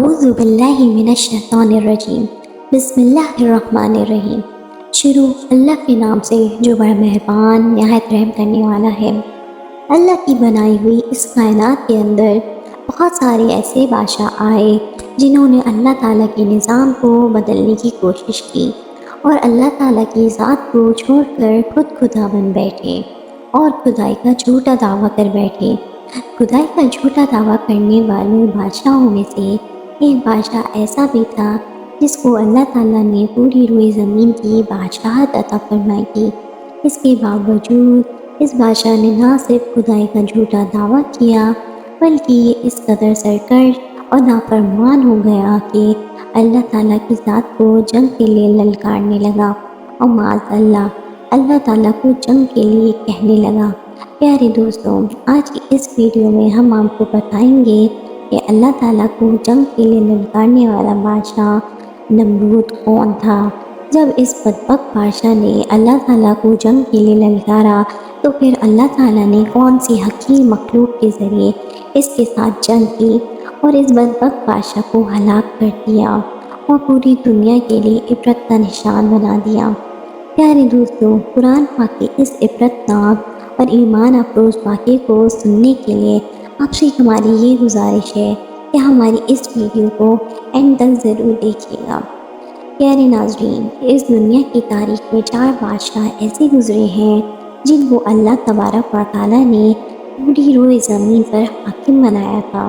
اعوذ باللہ من الشیطان الرجیم بسم اللہ الرحمن الرحیم۔ شروع اللہ کے نام سے جو بڑا مہربان نہایت رحم کرنے والا ہے۔ اللہ کی بنائی ہوئی اس کائنات کے اندر بہت سارے ایسے بادشاہ آئے جنہوں نے اللہ تعالیٰ کے نظام کو بدلنے کی کوشش کی اور اللہ تعالیٰ کی ذات کو چھوڑ کر خود خدا بن بیٹھے اور خدائی کا جھوٹا دعویٰ کر بیٹھے۔ خدائی کا جھوٹا دعویٰ کرنے والے بادشاہوں میں سے ایک بادشاہ ایسا بھی تھا جس کو اللہ تعالیٰ نے پوری روئے زمین کی بادشاہت عطا فرمائی تھی۔ اس کے باوجود اس بادشاہ نے نہ صرف خدائی کا جھوٹا دعویٰ کیا بلکہ یہ اس قدر سرکش اور نافرمان ہو گیا کہ اللہ تعالیٰ کی ذات کو جنگ کے لیے للکارنے لگا اور معاذ اللہ اللہ تعالیٰ کو جنگ کے لیے کہنے لگا۔ پیارے دوستوں، آج کی اس ویڈیو میں ہم آپ کو بتائیں گے کہ اللہ تعالیٰ کو جنگ کے لیے للکارنے والا بادشاہ نمرود کون تھا۔ جب اس بدبخت بادشاہ نے اللہ تعالیٰ کو جنگ کے لیے للکارا تو پھر اللہ تعالیٰ نے کون سی حقیر مخلوق کے ذریعے اس کے ساتھ جنگ کی اور اس بدبخت بادشاہ کو ہلاک کر دیا اور پوری دنیا کے لیے عبرت کا نشان بنا دیا۔ پیارے دوستوں، قرآن پاک کے اس عبرت ناک اور ایمان افروز واقعے کو سننے کے لیے آپ سے ہماری یہ گزارش ہے کہ ہماری اس ویڈیو کو اینڈ تک ضرور دیکھیے گا۔ پیارے ناظرین، اس دنیا کی تاریخ میں 4 بادشاہ ایسے گزرے ہیں جن کو اللہ تبارک و تعالیٰ نے پوری روئے زمین پر حاکم بنایا تھا۔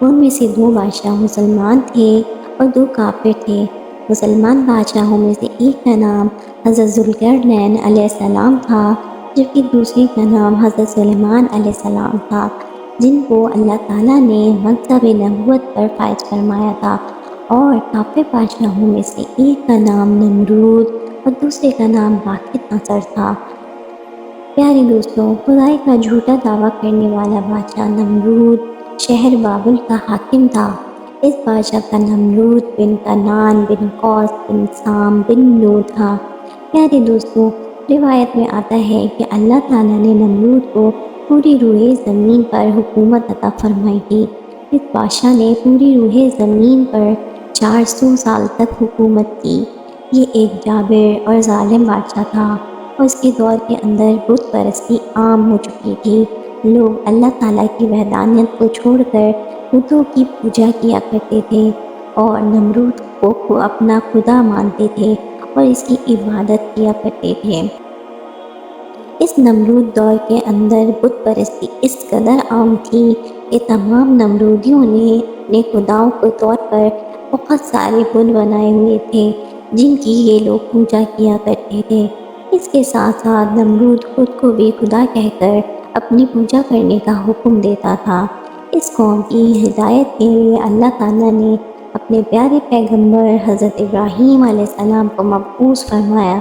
ان میں سے 2 بادشاہ مسلمان تھے اور 2 کافر تھے۔ مسلمان بادشاہوں میں سے ایک کا نام حضرت ذوالقرنین علیہ السلام تھا جبکہ دوسرے کا نام حضرت سلیمان علیہ السلام تھا، جن کو اللہ تعالیٰ نے منصب نبوت پر فائز فرمایا تھا۔ اور کافر بادشاہوں میں سے ایک کا نام نمرود اور دوسرے کا نام باقر نصر تھا۔ پیارے دوستوں، خدائی کا جھوٹا دعویٰ کرنے والا بادشاہ نمرود شہر بابل کا حاکم تھا۔ اس بادشاہ کا نمرود بن کنعان بن قوس بن سام بن نوح تھا۔ پیارے دوستوں، روایت میں آتا ہے کہ اللہ تعالیٰ نے نمرود کو پوری روئے زمین پر حکومت عطا فرمائی تھی۔ اس بادشاہ نے پوری روئے زمین پر 400 سال تک حکومت کی۔ یہ ایک جابر اور ظالم بادشاہ تھا اور اس کے دور کے اندر بت پرستی عام ہو چکی تھی۔ لوگ اللہ تعالیٰ کی وحدانیت کو چھوڑ کر بتوں کی پوجا کیا کرتے تھے اور نمرود کو اپنا خدا مانتے تھے اور اس کی عبادت کیا کرتے تھے۔ اس نمرود دور کے اندر بت پرستی اس قدر عام تھی کہ تمام نمرودیوں نے اپنے خداؤں کے طور پر بہت سارے بت بنائے ہوئے تھے جن کی یہ لوگ پوجا کیا کرتے تھے۔ اس کے ساتھ ساتھ نمرود خود کو بھی خدا کہہ کر اپنی پوجا کرنے کا حکم دیتا تھا۔ اس قوم کی ہدایت کے لیے اللہ تعالیٰ نے اپنے پیارے پیغمبر حضرت ابراہیم علیہ السلام کو مبعوث فرمایا۔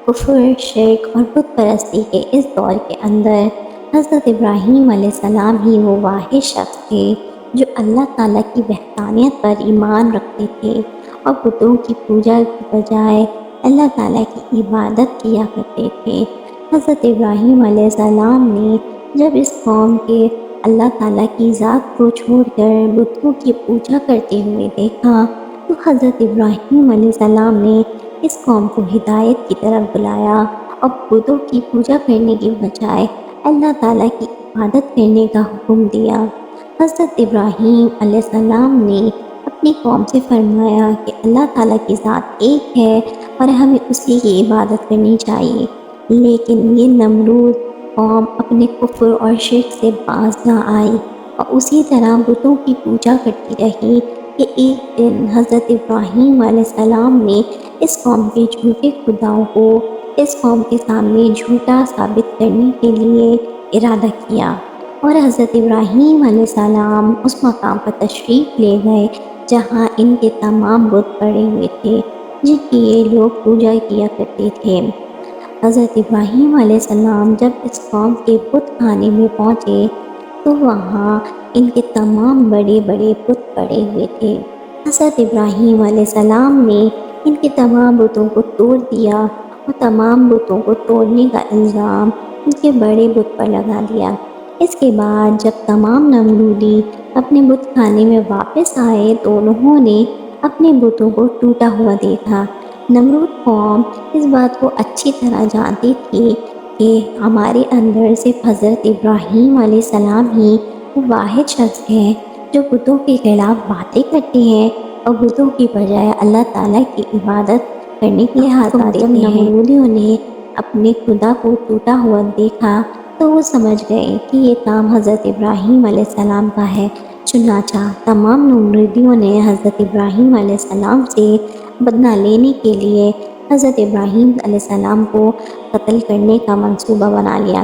کفر، شرک اور بت پرستی کے اس دور کے اندر حضرت ابراہیم علیہ السلام ہی وہ واحد شخص تھے جو اللہ تعالیٰ کی وحدانیت پر ایمان رکھتے تھے اور بتوں کی پوجا کی بجائے اللہ تعالیٰ کی عبادت کیا کرتے تھے۔ حضرت ابراہیم علیہ السلام نے جب اس قوم کے اللہ تعالیٰ کی ذات کو چھوڑ کر بتوں کی پوجا کرتے ہوئے دیکھا تو حضرت ابراہیم علیہ السلام نے اس قوم کو ہدایت کی طرف بلایا اور بتوں کی پوجا کرنے کی بجائے اللہ تعالیٰ کی عبادت کرنے کا حکم دیا۔ حضرت ابراہیم علیہ السلام نے اپنی قوم سے فرمایا کہ اللہ تعالیٰ کی ذات ایک ہے اور ہمیں اسی کی عبادت کرنی چاہیے، لیکن یہ نمرود قوم اپنے کفر اور شرک سے باز نہ آئی اور اسی طرح بتوں کی پوجا کرتی رہی کہ ایک دن حضرت ابراہیم علیہ السلام نے اس قوم کے جھوٹے خداؤں کو اس قوم کے سامنے جھوٹا ثابت کرنے کے لیے ارادہ کیا اور حضرت ابراہیم علیہ السلام اس مقام پر تشریف لے گئے جہاں ان کے تمام بت پڑے ہوئے تھے جن کی یہ لوگ پوجا کیا کرتے تھے۔ حضرت ابراہیم علیہ السلام جب اس قوم کے بت خانے میں پہنچے تو وہاں ان کے تمام بڑے بڑے بت پڑے ہوئے تھے۔ حضرت ابراہیم علیہ السلام نے ان کے تمام بتوں کو توڑ دیا اور تمام بتوں کو توڑنے کا الزام ان کے بڑے بت پر لگا دیا۔ اس کے بعد جب تمام نمرودی اپنے بت خانے میں واپس آئے تو انہوں نے اپنے بتوں کو ٹوٹا ہوا دیکھا۔ نمرود قوم اس بات کو اچھی طرح جانتی تھی کہ ہمارے اندر صرف حضرت ابراہیم علیہ السلام ہی وہ واحد شخص ہے جو بتوں کے خلاف باتیں کرتے ہیں اور بتوں کی بجائے اللہ تعالیٰ کی عبادت کرنے کے لیے حکم دیتے ہیں۔ جب نمرودیوں نے اپنے خدا کو ٹوٹا ہوا دیکھا تو وہ سمجھ گئے کہ یہ کام حضرت ابراہیم علیہ السلام کا ہے۔ چنانچہ تمام نمرودیوں نے حضرت ابراہیم علیہ السلام سے بدلہ لینے کے لیے حضرت ابراہیم علیہ السلام کو قتل کرنے کا منصوبہ بنا لیا۔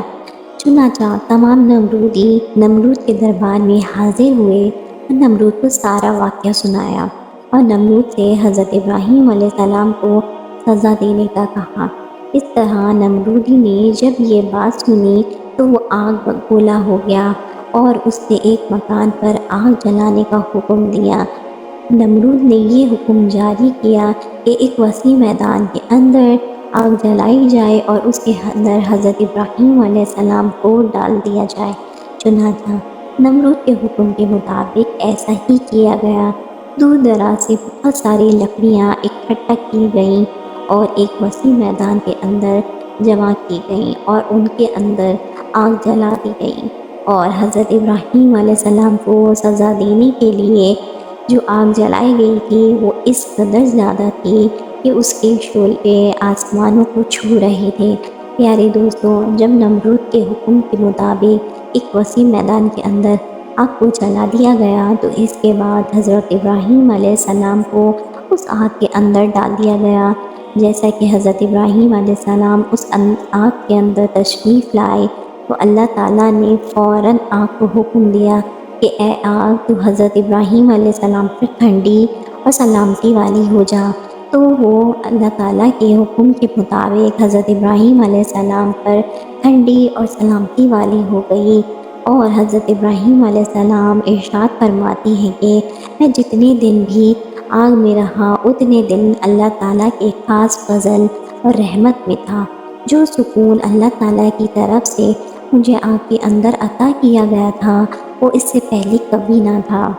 چنانچہ تمام نمرودی نمرود کے دربار میں حاضر ہوئے اور نمرود کو سارا واقعہ سنایا اور نمرود سے حضرت ابراہیم علیہ السلام کو سزا دینے کا کہا۔ اس طرح نمرودی نے جب یہ بات سنی تو وہ آگ بگولا ہو گیا اور اس نے ایک مکان پر آگ جلانے کا حکم دیا۔ نمرود نے یہ حکم جاری کیا کہ ایک وسیع میدان کے اندر آگ جلائی جائے اور اس کے اندر حضرت ابراہیم علیہ السلام کو ڈال دیا جائے۔ چنانچہ نمرود کے حکم کے مطابق ایسا ہی کیا گیا۔ دور دراز سے بہت ساری لکڑیاں اکٹھا کی گئیں اور ایک وسیع میدان کے اندر جمع کی گئیں اور ان کے اندر آگ جلا دی گئی، اور حضرت ابراہیم علیہ السلام کو سزا دینے کے لیے جو آگ جلائی گئی تھی وہ اس قدر زیادہ تھی کہ اس کے شعلے آسمانوں کو چھو رہے تھے۔ پیارے دوستوں، جب نمرود کے حکم کے مطابق ایک وسیع میدان کے اندر آگ کو جلا دیا گیا تو اس کے بعد حضرت ابراہیم علیہ السلام کو اس آگ کے اندر ڈال دیا گیا۔ جیسا کہ حضرت ابراہیم علیہ السلام اس آگ کے اندر تشریف لائے تو اللہ تعالیٰ نے فوراً آگ کو حکم دیا کہ اے آگ تو حضرت ابراہیم علیہ السلام پر ٹھنڈی اور سلامتی والی ہو جا۔ تو وہ اللہ تعالیٰ کے حکم کے مطابق حضرت ابراہیم علیہ السلام پر ٹھنڈی اور سلامتی والی ہو گئی، اور حضرت ابراہیم علیہ السلام ارشاد فرماتی ہیں کہ میں جتنے دن بھی آگ میں رہا اتنے دن اللہ تعالیٰ کے خاص فضل اور رحمت میں تھا۔ جو سکون اللہ تعالیٰ کی طرف سے مجھے آگ کے اندر عطا کیا گیا تھا وہ اس سے پہلے کبھی نہ تھا۔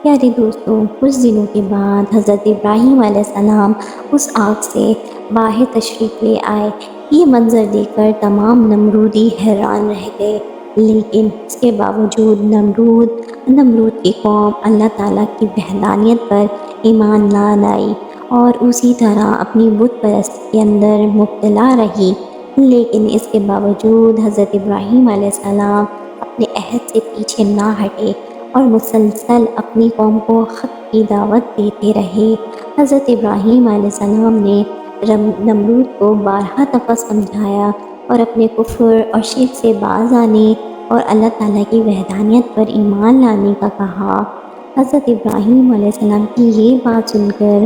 پیارے دوستوں، کچھ دنوں کے بعد حضرت ابراہیم علیہ السلام اس آگ سے باہر تشریف لے آئے۔ یہ منظر دیکھ کر تمام نمرودی حیران رہ گئے، لیکن اس کے باوجود نمرود کی قوم اللہ تعالیٰ کی وحدانیت پر ایمان نہ لائی اور اسی طرح اپنی بت پرستی کے اندر مبتلا رہی۔ لیکن اس کے باوجود حضرت ابراہیم علیہ السلام اپنے عہد سے پیچھے نہ ہٹے اور مسلسل اپنی قوم کو حق کی دعوت دیتے رہے۔ حضرت ابراہیم علیہ السلام نے نمرود کو بارہا دفعہ سمجھایا اور اپنے کفر اور شرک سے باز آنے اور اللہ تعالیٰ کی وحدانیت پر ایمان لانے کا کہا۔ حضرت ابراہیم علیہ السلام کی یہ بات سن کر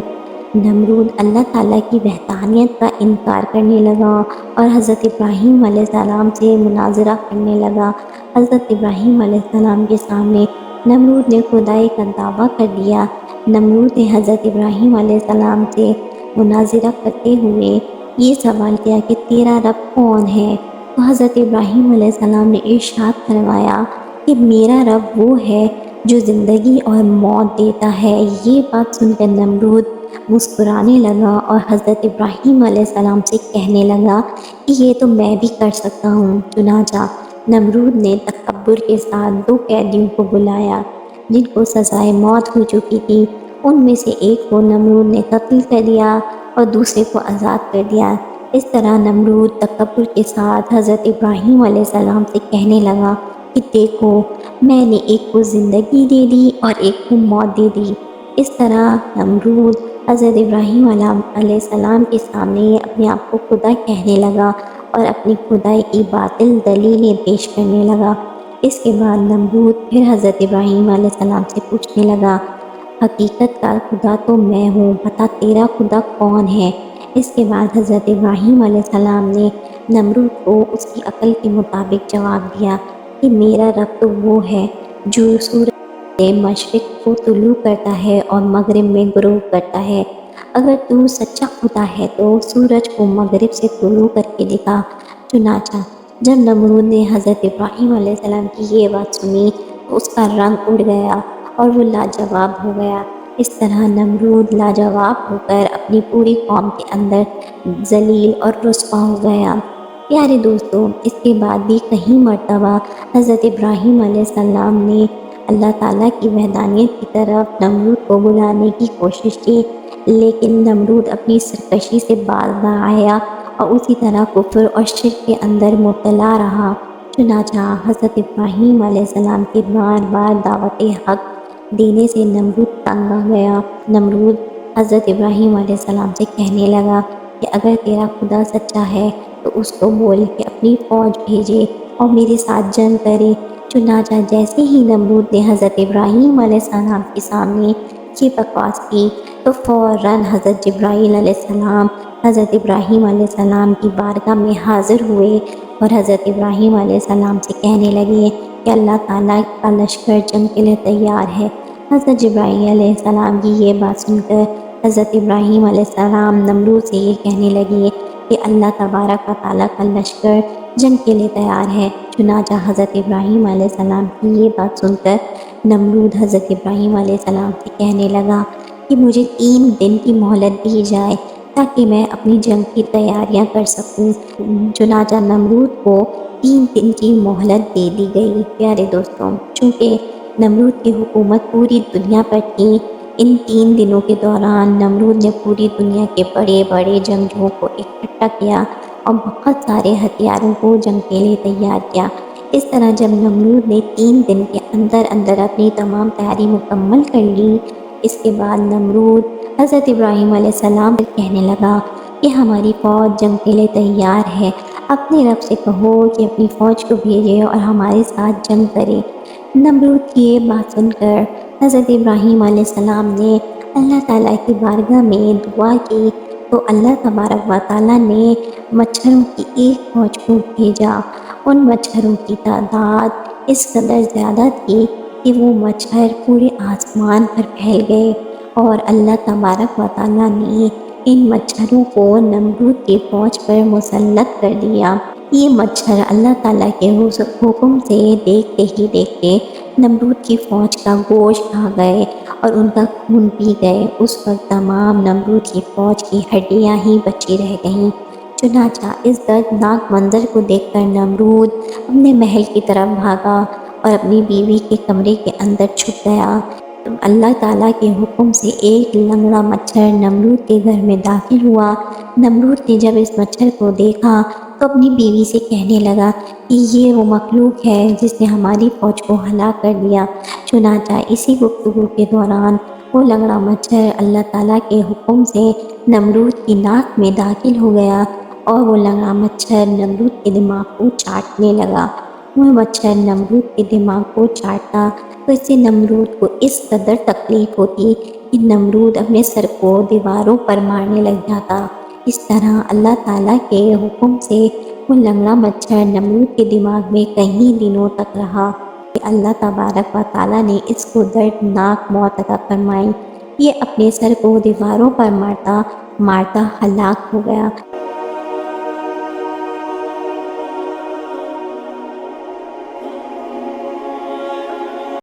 نمرود اللہ تعالیٰ کی وحدانیت کا انکار کرنے لگا اور حضرت ابراہیم علیہ السلام سے مناظرہ کرنے لگا۔ حضرت ابراہیم علیہ السلام کے سامنے نمرود نے خدائی کا دعویٰ کر دیا۔ نمرود نے حضرت ابراہیم علیہ السلام سے مناظرہ کرتے ہوئے یہ سوال کیا کہ تیرا رب کون ہے؟ تو حضرت ابراہیم علیہ السلام نے ارشاد فرمایا کہ میرا رب وہ ہے جو زندگی اور موت دیتا ہے۔ یہ بات سن کر نمرود مسکرانے لگا اور حضرت ابراہیم علیہ السلام سے کہنے لگا کہ یہ تو میں بھی کر سکتا ہوں۔ چنانچہ نمرود نے تکبر کے ساتھ 2 قیدیوں کو بلایا جن کو سزائے موت ہو چکی تھی۔ ان میں سے ایک کو نمرود نے قتل کر دیا اور دوسرے کو آزاد کر دیا۔ اس طرح نمرود تکبر کے ساتھ حضرت ابراہیم علیہ السلام سے کہنے لگا کہ دیکھو، میں نے ایک کو زندگی دے دی اور ایک کو موت دے دی۔ اس طرح نمرود حضرت ابراہیم علیہ السلام کے سامنے اپنے آپ کو خدا کہنے لگا اور اپنی خدائی کی باطل دلیلیں پیش کرنے لگا۔ اس کے بعد نمرود پھر حضرت ابراہیم علیہ السلام سے پوچھنے لگا، حقیقت کا خدا تو میں ہوں، بتا تیرا خدا کون ہے؟ اس کے بعد حضرت ابراہیم علیہ السلام نے نمرود کو اس کی عقل کے مطابق جواب دیا کہ میرا رب تو وہ ہے جو سورج سے مشرق کو طلوع کرتا ہے اور مغرب میں غروب کرتا ہے۔ اگر تو سچا خدا ہے تو سورج کو مغرب سے طلوع کر کے دکھا۔ چنانچہ جب نمرود نے حضرت ابراہیم علیہ السلام کی یہ بات سنی تو اس کا رنگ اڑ گیا اور وہ لاجواب ہو گیا۔ اس طرح نمرود لاجواب ہو کر اپنی پوری قوم کے اندر ذلیل اور رسوا ہو گیا۔ پیارے دوستوں، اس کے بعد بھی کئی مرتبہ حضرت ابراہیم علیہ السلام نے اللہ تعالیٰ کی وحدانیت کی طرف نمرود کو بلانے کی کوشش کی، لیکن نمرود اپنی سرکشی سے باز نہ آیا اور اسی طرح کفر اور شرک کے اندر مبتلا رہا۔ چنانچہ حضرت ابراہیم علیہ السلام کی بار بار دعوت حق دینے سے نمرود تنگ آ گیا۔ نمرود حضرت ابراہیم علیہ السلام سے کہنے لگا کہ اگر تیرا خدا سچا ہے تو اس کو بول کہ اپنی فوج بھیجے اور میرے ساتھ جنگ کرے۔ چنانچہ جیسے ہی نمرود نے حضرت ابراہیم علیہ السلام کے سامنے یہ بکواس کی تو فوراً حضرت جبرائیل علیہ السلام حضرت ابراہیم علیہ السلام کی بارگاہ میں حاضر ہوئے اور حضرت ابراہیم علیہ السلام سے کہنے لگے کہ اللہ تعالیٰ کا لشکر جنگ کے لیے تیار ہے۔ حضرت جبرائیل علیہ السلام کی یہ بات سن کر حضرت ابراہیم علیہ السلام نمرود سے یہ کہنے لگے کہ اللہ تبارک و تعالیٰ کا لشکر جنگ کے لیے تیار ہے۔ چنانچہ حضرت ابراہیم علیہ السلام کی یہ بات سن کر نمرود حضرت ابراہیم علیہ السلام سے کہنے لگا کہ مجھے 3 دن کی مہلت دی جائے تاکہ میں اپنی جنگ کی تیاریاں کر سکوں۔ چنانچہ نمرود کو 3 دن کی مہلت دے دی گئی۔ پیارے دوستوں، چونکہ نمرود کی حکومت پوری دنیا پر تھی، ان 3 دنوں کے دوران نمرود نے پوری دنیا کے بڑے بڑے جنگجوؤں کو اکٹھا کیا اور بہت سارے ہتھیاروں کو جنگ کے لیے تیار کیا۔ اس طرح جب نمرود نے 3 دن کے اندر اندر اپنی تمام تیاری مکمل کر لی، اس کے بعد نمرود حضرت ابراہیم علیہ السلام سے کہنے لگا کہ ہماری فوج جنگ کے لیے تیار ہے، اپنے رب سے کہو کہ اپنی فوج کو بھیجے اور ہمارے ساتھ جنگ کرے۔ نمرود کی یہ بات سن کر حضرت ابراہیم علیہ السلام نے اللہ تعالیٰ کی بارگاہ میں دعا کی تو اللہ تبارک و تعالیٰ نے مچھروں کی ایک فوج کو بھیجا۔ ان مچھروں کی تعداد اس قدر زیادہ تھی کہ وہ مچھر پورے آسمان پر پھیل گئے اور اللہ تبارک و تعالیٰ نے ان مچھروں کو نمرود کی فوج پر مسلط کر دیا۔ یہ مچھر اللہ تعالیٰ کے حکم سے دیکھتے ہی دیکھتے نمرود کی فوج کا گوشت کھا گئے اور ان کا خون پی گئے۔ اس وقت تمام نمرود کی فوج کی ہڈیاں ہی بچی رہ گئیں۔ چنانچہ اس دردناک منظر کو دیکھ کر نمرود اپنے محل کی طرف بھاگا اور اپنی بیوی کے کمرے کے اندر چھپ گیا۔ اللہ تعالیٰ کے حکم سے ایک لنگڑا مچھر نمرود کے گھر میں داخل ہوا۔ نمرود نے جب اس مچھر کو دیکھا تو اپنی بیوی سے کہنے لگا کہ یہ وہ مخلوق ہے جس نے ہماری فوج کو ہلاک کر دیا۔ چنانچہ اسی گفتگو کے دوران وہ لنگڑا مچھر اللہ تعالیٰ کے حکم سے نمرود کی ناک میں داخل ہو گیا اور وہ لنگڑا مچھر نمرود کے دماغ کو چاٹنے لگا۔ وہ مچھر نمرود کے دماغ کو چاٹتا تو اس سے نمرود کو اس قدر تکلیف ہوتی کہ نمرود اپنے سر کو دیواروں پر مارنے لگ جاتا۔ اس طرح اللہ تعالیٰ کے حکم سے وہ لنگڑا مچھر نمرود کے دماغ میں کئی دنوں تک رہا کہ اللہ تبارک و تعالیٰ نے اس کو دردناک موت عطا فرمائی۔ یہ اپنے سر کو دیواروں پر مارتا مارتا ہلاک ہو گیا۔